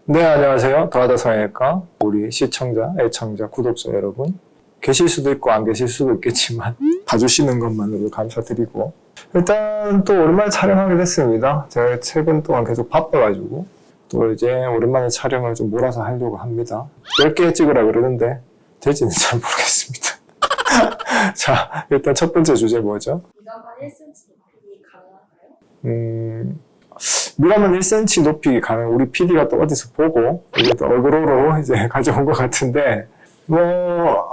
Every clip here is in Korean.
네, 안녕하세요. 더하다 성형외과 우리 시청자, 애청자, 구독자 여러분. 계실 수도 있고 안 계실 수도 있겠지만 봐주시는 것만으로도 감사드리고, 일단 또 오랜만에 촬영하게 됐습니다. 제가 최근 동안 계속 바빠가지고 또 이제 오랜만에 촬영을 좀 몰아서 하려고 합니다. 10개 찍으라 그러는데 될지는 잘 모르겠습니다. 자, 일단 첫 번째 주제 뭐죠? 미간만 1cm 높이기 가능한가요? 미간만 1cm 높이기 가능. 우리 PD가 또 어디서 보고 이게 또 어그로로 이제 가져온 것 같은데,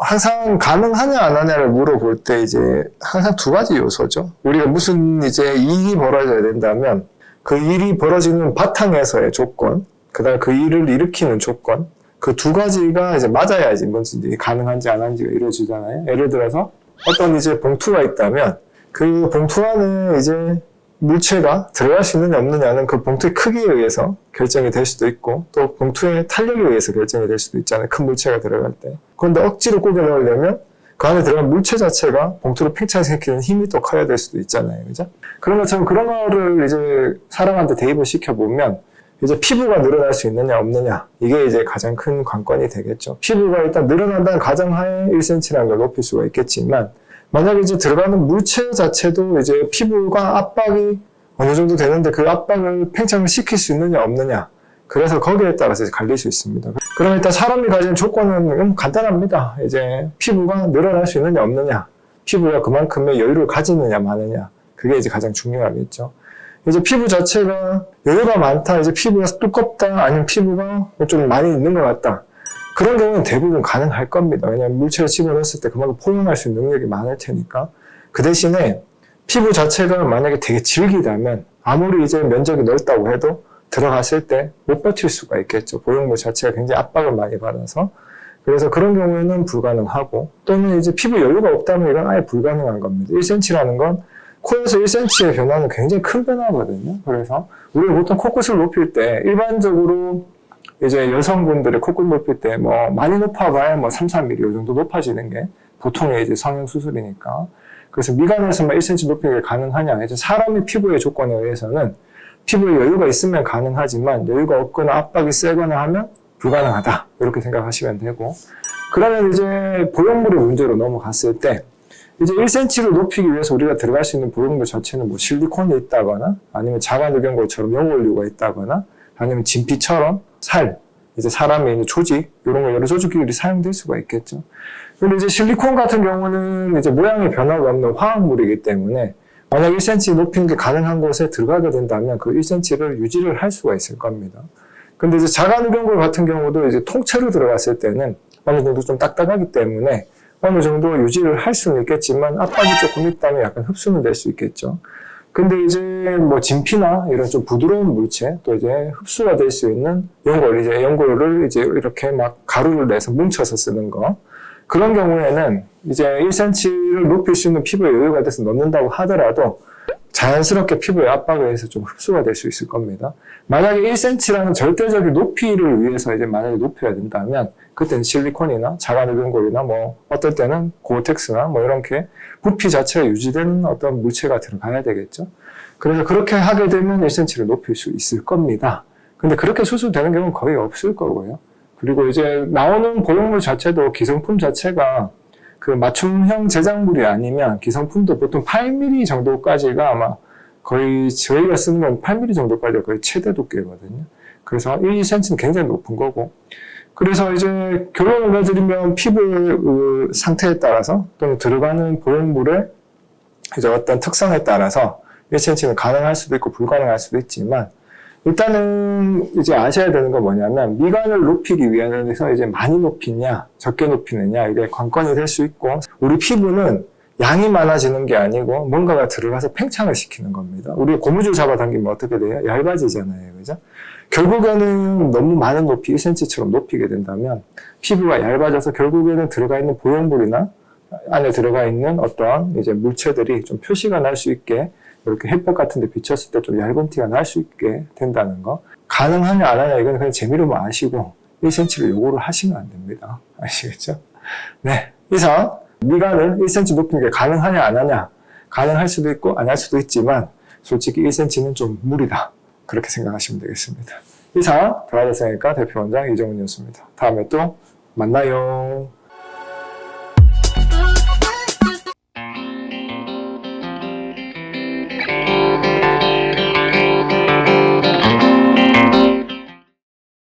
항상 가능하냐 안 하냐를 물어볼 때 이제 항상 두 가지 요소죠. 우리가 무슨 이제 일이 벌어져야 된다면 그 일이 벌어지는 바탕에서의 조건, 그 다음에 그 일을 일으키는 조건, 그 두 가지가 이제 맞아야지 뭔지 가능한지 안 한지가 이루어지잖아요. 예를 들어서 어떤 이제 봉투가 있다면 그 봉투 안에 이제 물체가 들어갈 수 있느냐 없느냐는 그 봉투의 크기에 의해서 결정이 될 수도 있고, 또 봉투의 탄력에 의해서 결정이 될 수도 있잖아요. 큰 물체가 들어갈 때. 그런데 억지로 꾸겨 넣으려면 그 안에 들어간 물체 자체가 봉투를 팽창시키는 힘이 또 커야 될 수도 있잖아요. 그죠? 그런 것처럼 그런 거를 이제 사람한테 대입을 시켜보면 이제 피부가 늘어날 수 있느냐 없느냐, 이게 이제 가장 큰 관건이 되겠죠. 피부가 일단 늘어난다는 가정하에 1cm라는 걸 높일 수가 있겠지만, 만약에 이제 들어가는 물체 자체도 이제 피부가 압박이 어느 정도 되는데 그 압박을 팽창을 시킬 수 있느냐 없느냐, 그래서 거기에 따라서 이제 갈릴 수 있습니다. 그럼 일단 사람이 가진 조건은 간단합니다. 이제 피부가 늘어날 수 있느냐 없느냐, 피부가 그만큼의 여유를 가지느냐 마느냐, 그게 이제 가장 중요하겠죠. 이제 피부 자체가 여유가 많다, 이제 피부가 두껍다, 아니면 피부가 좀 많이 있는 것 같다, 그런 경우는 대부분 가능할 겁니다. 왜냐하면 물체를 집어넣었을 때 그만큼 포용할 수 있는 능력이 많을 테니까. 그 대신에 피부 자체가 만약에 되게 질기다면 아무리 이제 면적이 넓다고 해도 들어갔을 때 못 버틸 수가 있겠죠. 보형물 자체가 굉장히 압박을 많이 받아서. 그래서 그런 경우에는 불가능하고, 또는 이제 피부 여유가 없다면 이건 아예 불가능한 겁니다. 1cm라는 건 코에서 1cm의 변화는 굉장히 큰 변화거든요. 그래서 우리가 보통 코끝을 높일 때 일반적으로 이제 여성분들의 코끝 높일 때 많이 높아봐야 3, 4mm 이 정도 높아지는 게 보통의 이제 성형 수술이니까. 그래서 미간에서만 1cm 높이가 가능하냐, 이제 사람의 피부의 조건에 의해서는 피부에 여유가 있으면 가능하지만 여유가 없거나 압박이 세거나 하면 불가능하다, 이렇게 생각하시면 되고, 그러면 이제 보형물의 문제로 넘어갔을 때 이제 1cm를 높이기 위해서 우리가 들어갈 수 있는 보형물 자체는 실리콘이 있다거나, 아니면 자가누경골처럼 연골류가 있다거나, 아니면 진피처럼 살, 이제 사람의 있는 조직, 이런 거 여러 조직들이 사용될 수가 있겠죠. 근데 이제 실리콘 같은 경우는 이제 모양의 변화가 없는 화학물이기 때문에 만약 1cm 높이는 게 가능한 곳에 들어가게 된다면 그 1cm를 유지를 할 수가 있을 겁니다. 근데 이제 자가누경골 같은 경우도 이제 통째로 들어갔을 때는 어느 정도 좀 딱딱하기 때문에 어느 정도 유지를 할 수는 있겠지만 압박이 조금 있다면 약간 흡수는 될 수 있겠죠. 근데 이제 진피나 이런 좀 부드러운 물체, 또 이제 흡수가 될 수 있는 연골을 이제 이렇게 막 가루를 내서 뭉쳐서 쓰는 거, 그런 경우에는 이제 1cm를 높일 수 있는 피부에 여유가 돼서 넣는다고 하더라도 자연스럽게 피부의 압박에 의해서 좀 흡수가 될 수 있을 겁니다. 만약에 1cm라는 절대적인 높이를 위해서 이제 만약에 높여야 된다면 그때는 실리콘이나 자가누경골이나 어떨 때는 고어텍스나 이렇게 부피 자체가 유지되는 어떤 물체가 들어가야 되겠죠. 그래서 그렇게 하게 되면 1cm를 높일 수 있을 겁니다. 근데 그렇게 수술되는 경우는 거의 없을 거고요. 그리고 이제 나오는 보형물 자체도 기성품 자체가 그 맞춤형 제작물이 아니면 기성품도 보통 8mm 정도까지가 아마 거의 저희가 쓰는 건 8mm 정도까지가 거의 최대 두께거든요. 그래서 1cm는 굉장히 높은 거고, 그래서 이제 결론을 내드리면 피부의 상태에 따라서 또는 들어가는 보형물의 이제 어떤 특성에 따라서 1cm는 가능할 수도 있고 불가능할 수도 있지만, 일단은 이제 아셔야 되는 건 뭐냐면 미간을 높이기 위해서 이제 많이 높이냐 적게 높이느냐, 이게 관건이 될 수 있고, 우리 피부는 양이 많아지는 게 아니고 뭔가가 들어가서 팽창을 시키는 겁니다. 우리 고무줄 잡아당기면 어떻게 돼요? 얇아지잖아요. 그죠? 결국에는 너무 많은 높이, 1cm처럼 높이게 된다면 피부가 얇아져서 결국에는 들어가 있는 보형물이나 안에 들어가 있는 어떤 이제 물체들이 좀 표시가 날 수 있게, 이렇게 햇볕 같은 데 비쳤을 때 좀 얇은 티가 날 수 있게 된다는 거. 가능하냐 안 하냐 이건 그냥 재미로만 아시고 1cm를 요구를 하시면 안 됩니다. 아시겠죠? 네, 이상 미간을 1cm 높이는 게 가능하냐 안 하냐, 가능할 수도 있고 안 할 수도 있지만 솔직히 1cm는 좀 무리다, 그렇게 생각하시면 되겠습니다. 이상 대화자생외과 대표원장 이정훈이었습니다. 다음에 또 만나요.